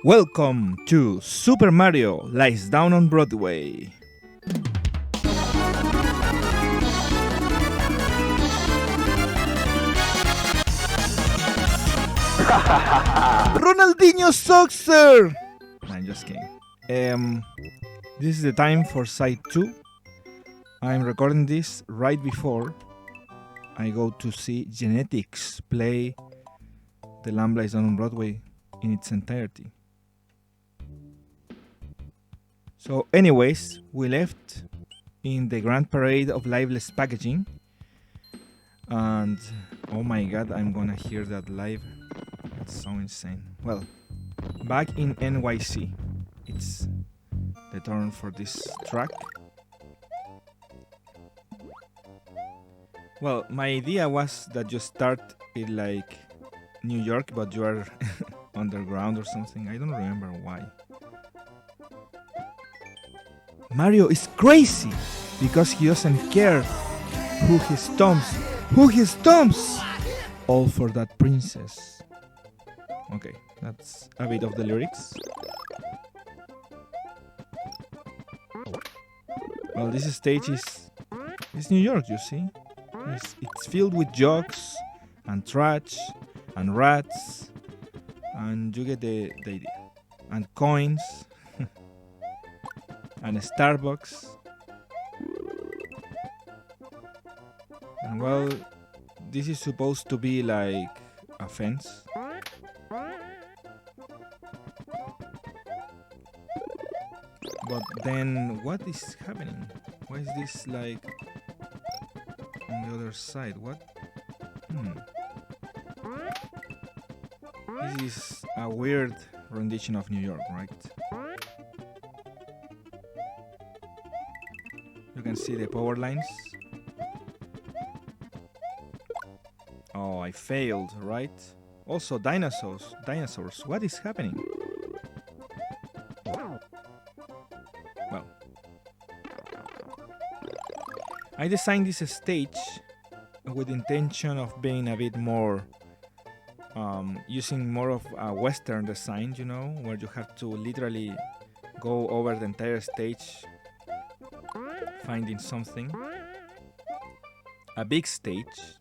Welcome to Super Mario Lies Down on Broadway. Ronaldinho sucks, sir! I'm just kidding. This is the time for side 2. I'm recording this right before I go to see Genetics play The Lamb Lies Down on Broadway in its entirety. So anyways, we left in the grand parade of liveless packaging, and oh my god, I'm gonna hear that live. It's so insane. Well, back in NYC, it's the turn for this track. Well, my idea was that you start in like New York, but you are underground or something. I don't remember why. Mario is crazy because he doesn't care who he stomps. All for that princess. Okay, that's a bit of the lyrics. Well, this stage is New York, you see. It's filled with jokes and trash and rats, and you get the idea. And coins. And a Starbucks. And well, this is supposed to be like a fence. But then what is happening? Why is this like on the other side? What? This is a weird rendition of New York, right? You can see the power lines. Oh, I failed, right? Also, dinosaurs. What is happening? Well, I designed this stage with the intention of being a bit more, using more of a Western design, you know, where you have to literally go over the entire stage finding something. A big stage.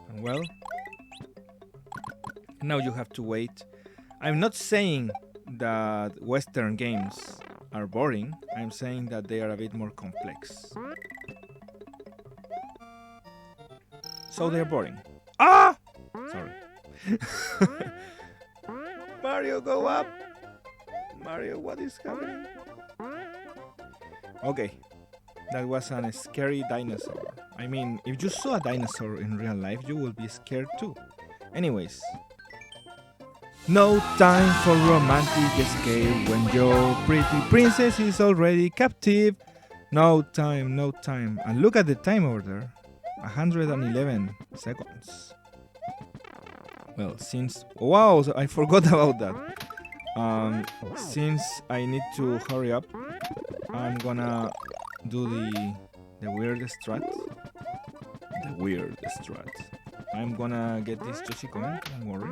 And well, now you have to wait. I'm not saying that Western games are boring. I'm saying that they are a bit more complex. So they're boring. Ah! Sorry. Mario, go up! Mario, what is happening? Okay. That was a scary dinosaur. I mean, if you saw a dinosaur in real life, you will be scared too. Anyways. No time for romantic escape when your pretty princess is already captive. No time. And look at the time over there. 111 seconds. Well, since... Wow, I forgot about that. Since I need to hurry up, I'm gonna do the weird strat. I'm gonna get this Yoshi coin, don't worry.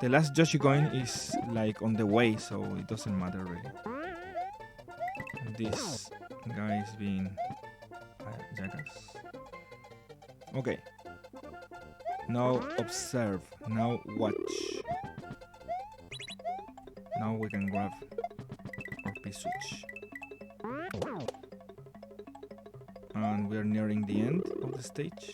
The last Yoshi coin is like on the way, so it doesn't matter really. This guy is being a jackass. Okay. Now observe. Now watch. Now we can grab our P-switch. And we're nearing the end of the stage.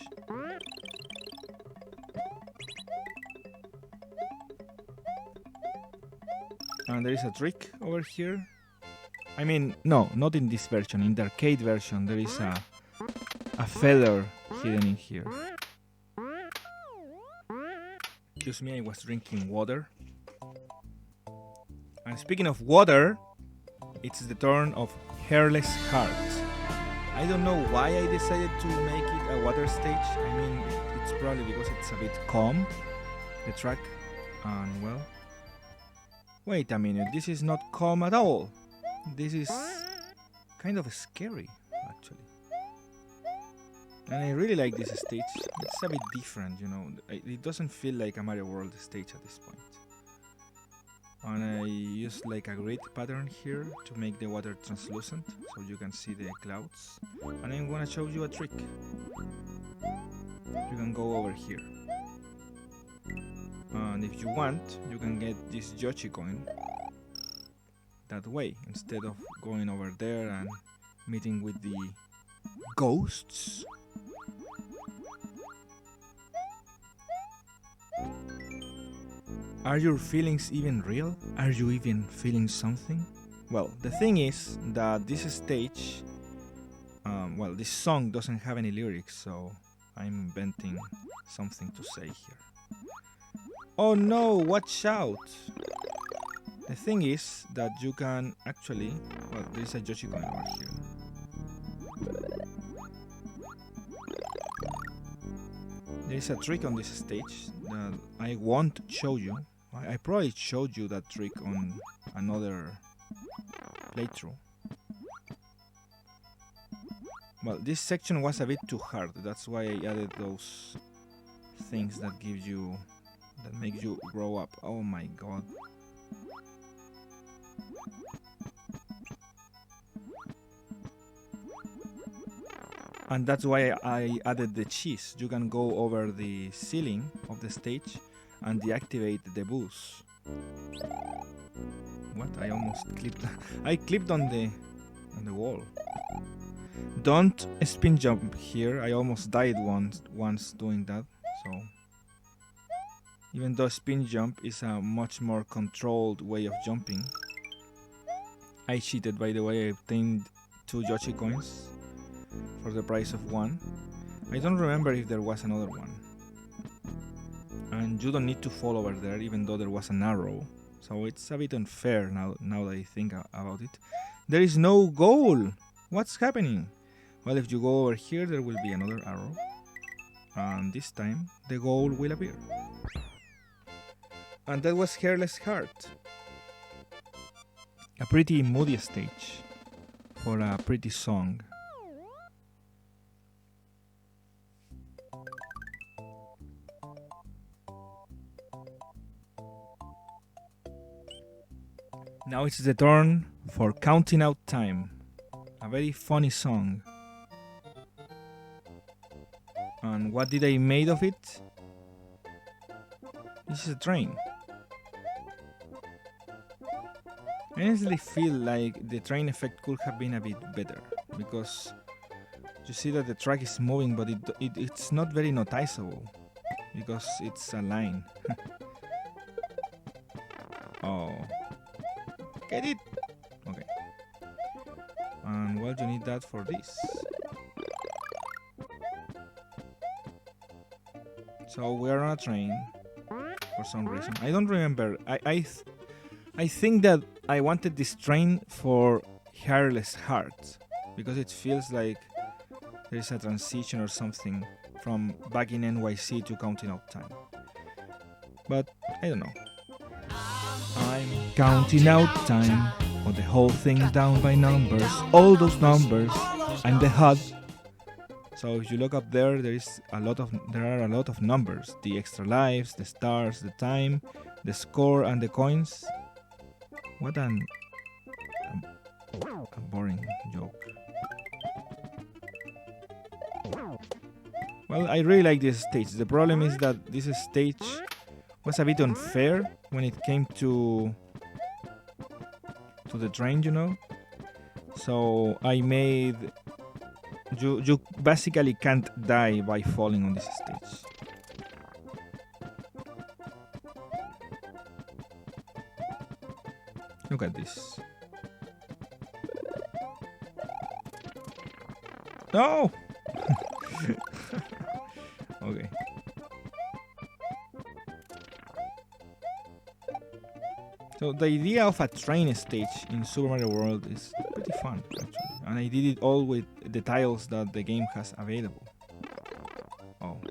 And there is a trick over here. I mean, no, not in this version. In the arcade version, there is a feather hidden in here. Excuse me, I was drinking water. And speaking of water, it's the turn of Hairless Heart. I don't know why I decided to make it a water stage. I mean, it's probably because it's a bit calm, the track. And well, wait a minute, this is not calm at all. This is kind of scary, actually. And I really like this stage. It's a bit different, you know. It doesn't feel like a Mario World stage at this point. And I use like a grid pattern here to make the water translucent so you can see the clouds. And I'm gonna show you a trick. You can go over here. And if you want, you can get this Yoshi coin that way instead of going over there and meeting with the ghosts. Are your feelings even real? Are you even feeling something? Well, the thing is that this stage, well, this song doesn't have any lyrics, so I'm inventing something to say here. Oh no, watch out! The thing is that you can actually, well, there's a Yoshi coin over here. There's a trick on this stage that I won't show you. I probably showed you that trick on another playthrough. Well, this section was a bit too hard, that's why I added those things that give you, that make you grow up. Oh my god. And that's why I added the cheese. You can go over the ceiling of the stage and deactivate the boost. What? I almost clipped. I clipped on the wall. Don't spin jump here. I almost died once doing that. So even though spin jump is a much more controlled way of jumping, I cheated, by the way. I obtained 2 Yoshi coins for the price of 1. I don't remember if there was another one. And you don't need to fall over there, even though there was an arrow. So it's a bit unfair now that I think about it. There is no goal! What's happening? Well, if you go over here, there will be another arrow. And this time, the goal will appear. And that was Hairless Heart. A pretty moody stage for a pretty song. Now it's the turn for Counting Out Time, a very funny song. And what did I made of it? This is a train. I honestly feel like the train effect could have been a bit better, because you see that the track is moving, but it's not very noticeable, because it's a line. Oh. Get it? Okay. And well, you need that for this. So we are on a train for some reason. I don't remember. I think that I wanted this train for Hairless Heart, because it feels like there's a transition or something from back in NYC to Counting Out Time. But I don't know. I'm counting out time, put the whole thing down by numbers, all those numbers. I'm the HUD. So if you look up there, there are a lot of numbers: the extra lives, the stars, the time, the score, and the coins. What a boring joke. Well, I really like this stage. The problem is that this stage was a bit unfair when it came to the train, you know. So I made you basically can't die by falling on this stage. Look at this. No. Okay. So the idea of a train stage in Super Mario World is pretty fun, actually. And I did it all with the tiles that the game has available. Oh.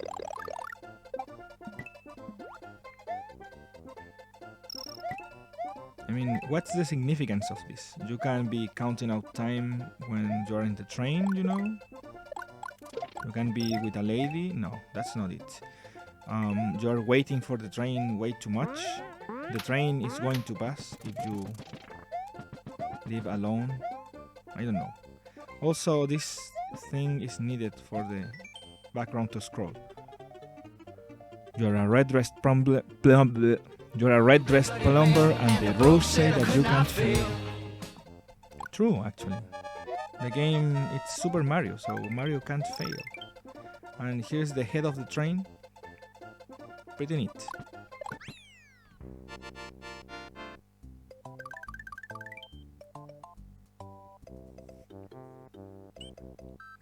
I mean, what's the significance of this? You can be counting out time when you're in the train, you know? You can be with a lady? No, that's not it. You're waiting for the train way too much. the train is going to pass if you leave alone. I don't know. Also, this thing is needed for the background to scroll. You're a red-dressed plumber, you're a red-dressed plumber, and the rules say that you can't fail. True, actually. The game, it's Super Mario, so Mario can't fail. And here's the head of the train. Pretty neat.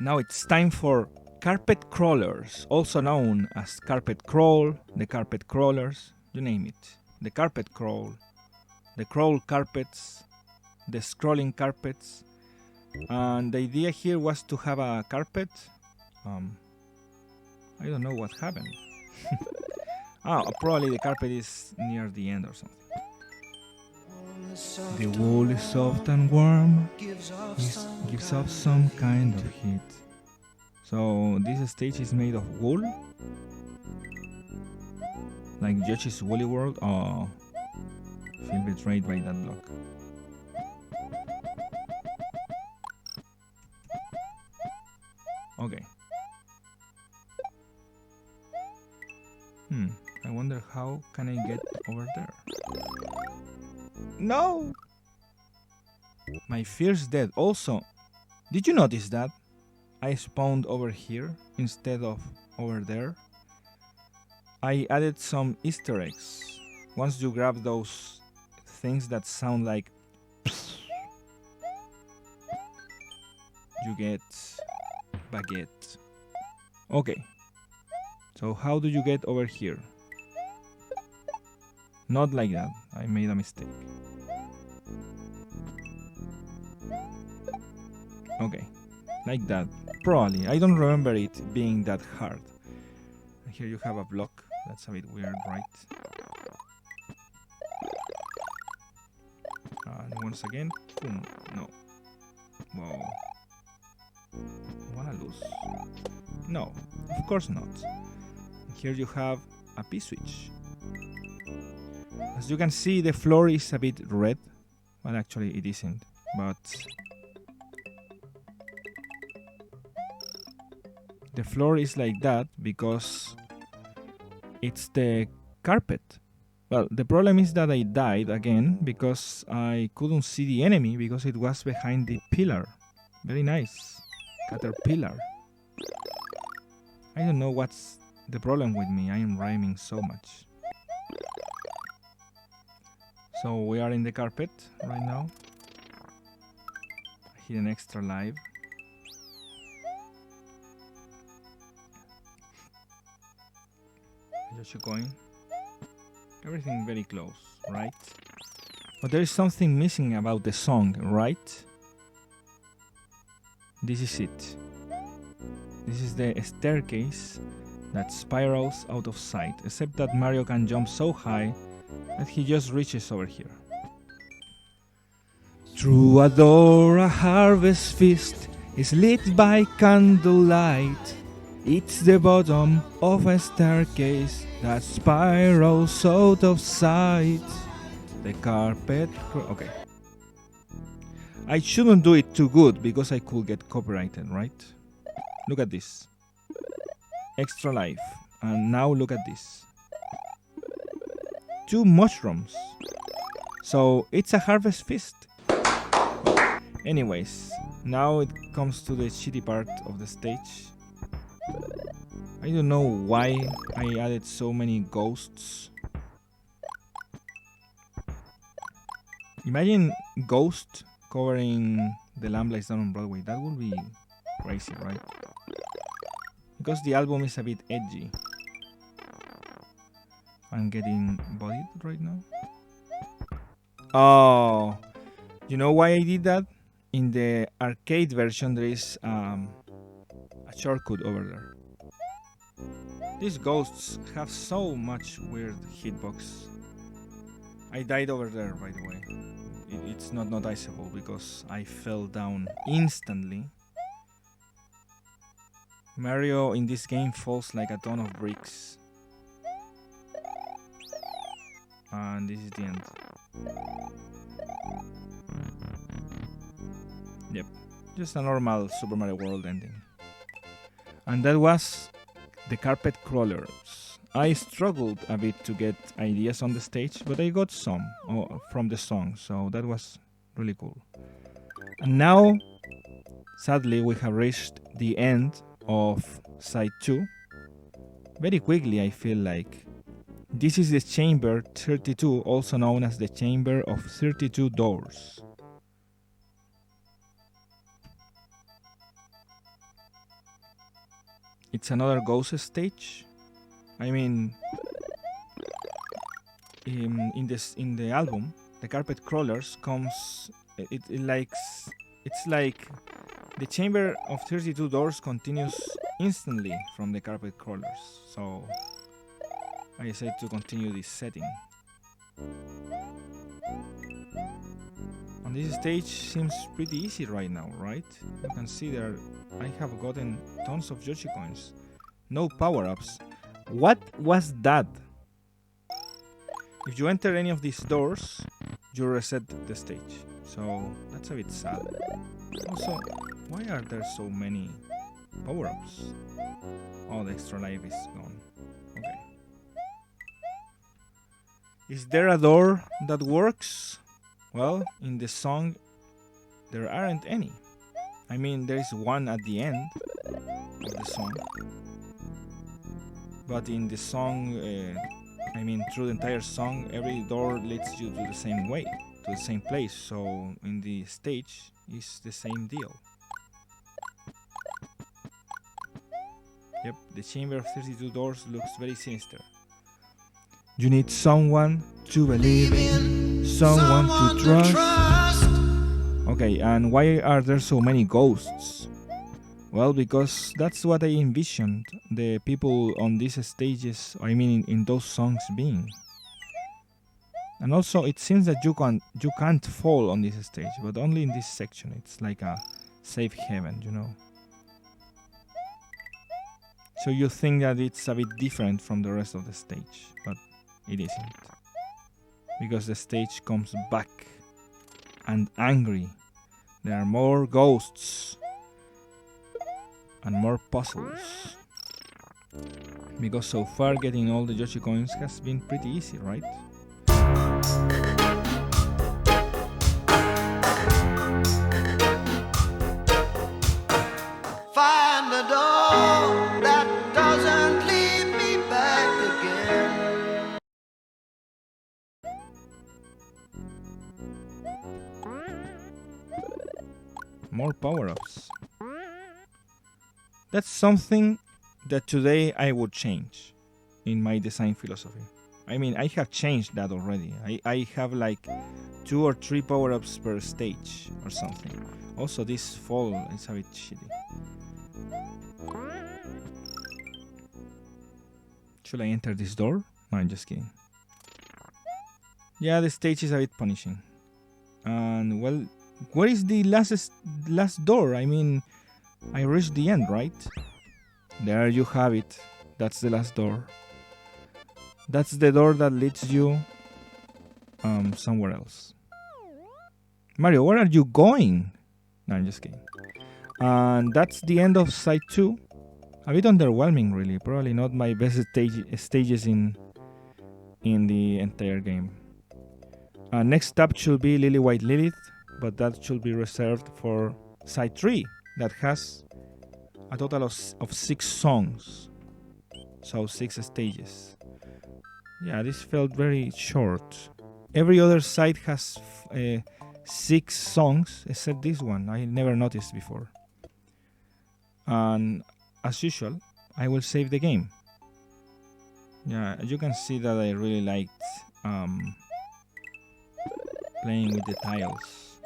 Now it's time for carpet crawlers, also known as carpet crawl, the carpet crawlers, you name it. The carpet crawl, the crawl carpets, the scrolling carpets. And the idea here was to have a carpet. I don't know what happened. Probably the carpet is near the end or something. The wool is soft and warm. It gives off some kind of heat. So this stage is made of wool? Like Yoshi's Woolly World? Oh, feel betrayed by that block. Okay. I wonder how can I get over there? No! My fear's dead. Also, did you notice that? I spawned over here instead of over there. I added some Easter eggs. Once you grab those things that sound like you get baguette. Okay. So how do you get over here? Not like that. I made a mistake. Okay. Like that. Probably. I don't remember it being that hard. Here you have a block. That's a bit weird, right? And once again, boom. No. Whoa. Wanna lose? No, of course not. Here you have a P-switch. As you can see, the floor is a bit red. Well, actually it isn't, but the floor is like that because it's the carpet. Well, the problem is that I died again because I couldn't see the enemy because it was behind the pillar. Very nice. Caterpillar. I don't know what's the problem with me. I am rhyming so much. So we are in the carpet right now. I hit an extra live. Just going. Everything very close, right? But there is something missing about the song, right? This is it. This is the staircase that spirals out of sight, except that Mario can jump so high that he just reaches over here. Through a door, a harvest feast is lit by candlelight. It's the bottom of a staircase that spirals out of sight. The carpet... Okay. I shouldn't do it too good because I could get copyrighted, right? Look at this. Extra life. And now look at this. 2 mushrooms. So it's a harvest feast. Anyways, now it comes to the shitty part of the stage. I don't know why I added so many ghosts. Imagine Ghost covering the Lamb Lies Down on Broadway. That would be crazy, right? Because the album is a bit edgy. I'm getting bodied right now. Oh, you know why I did that? In the arcade version, there is a shortcut over there. These ghosts have so much weird hitbox. I died over there, by the way. It's not noticeable because I fell down instantly. Mario in this game falls like a ton of bricks. And this is the end. Yep, just a normal Super Mario World ending. And that was the Carpet Crawlers. I struggled a bit to get ideas on the stage, but I got some from the song, so that was really cool. And now, sadly, we have reached the end of side 2. Very quickly, I feel like. This is the Chamber 32, also known as the Chamber of 32 Doors. It's another ghost stage. I mean, in the album, the Carpet Crawlers comes. It's like the Chamber of 32 Doors continues instantly from the Carpet Crawlers. So I decided to continue this setting. And this stage seems pretty easy right now, right? You can see there I have gotten tons of Yoshi coins. No power-ups. What was that? If you enter any of these doors, you reset the stage. So that's a bit sad. Also, why are there so many power-ups? Oh, the extra life is gone. Okay. Is there a door that works? Well, in the song, there aren't any. I mean, there is one at the end of the song. But in the song, through the entire song, every door leads you to the same way, to the same place. So in the stage, it's the same deal. Yep, the Chamber of 32 Doors looks very sinister. You need someone to believe in, someone to trust. Okay, and why are there so many ghosts? Well, because that's what I envisioned the people on these stages, in those songs being. And also, it seems that you can't fall on this stage, but only in this section. It's like a safe haven, you know. So you think that it's a bit different from the rest of the stage, but it isn't. Because the stage comes back and angry. There are more ghosts and more puzzles. Because so far getting all the Yoshi coins has been pretty easy, right? Find a door that doesn't lead me back again. More power-ups. That's something that today I would change in my design philosophy. I mean, I have changed that already. I have like 2 or 3 power-ups per stage or something. Also, this fall is a bit shitty. Should I enter this door? No, I'm just kidding. Yeah, the stage is a bit punishing. And well, where is the last door? I mean, I reached the end, right? There you have it. That's the last door. That's the door that leads you somewhere else. Mario, where are you going? No, I'm just kidding. And that's the end of side 2. A bit underwhelming, really. Probably not my best stages in the entire game. Next up should be Lily White Lilith, but that should be reserved for side 3, that has a total of 6 songs. So 6 stages. Yeah, this felt very short. Every other side has 6 songs, except this one. I never noticed before. And as usual, I will save the game. Yeah, you can see that I really liked playing with the tiles.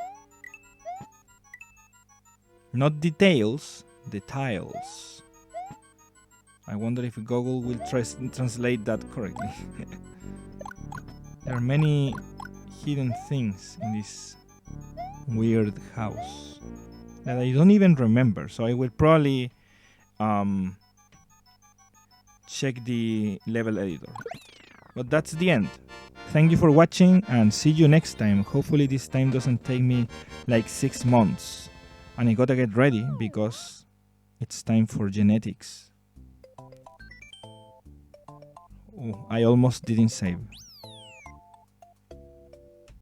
Not details, the tiles. I wonder if Google will translate that correctly. There are many hidden things in this weird house that I don't even remember, so I will probably check the level editor. But that's the end. Thank you for watching and see you next time. Hopefully this time doesn't take me like 6 months. And I gotta get ready because it's time for genetics. Oh, I almost didn't save.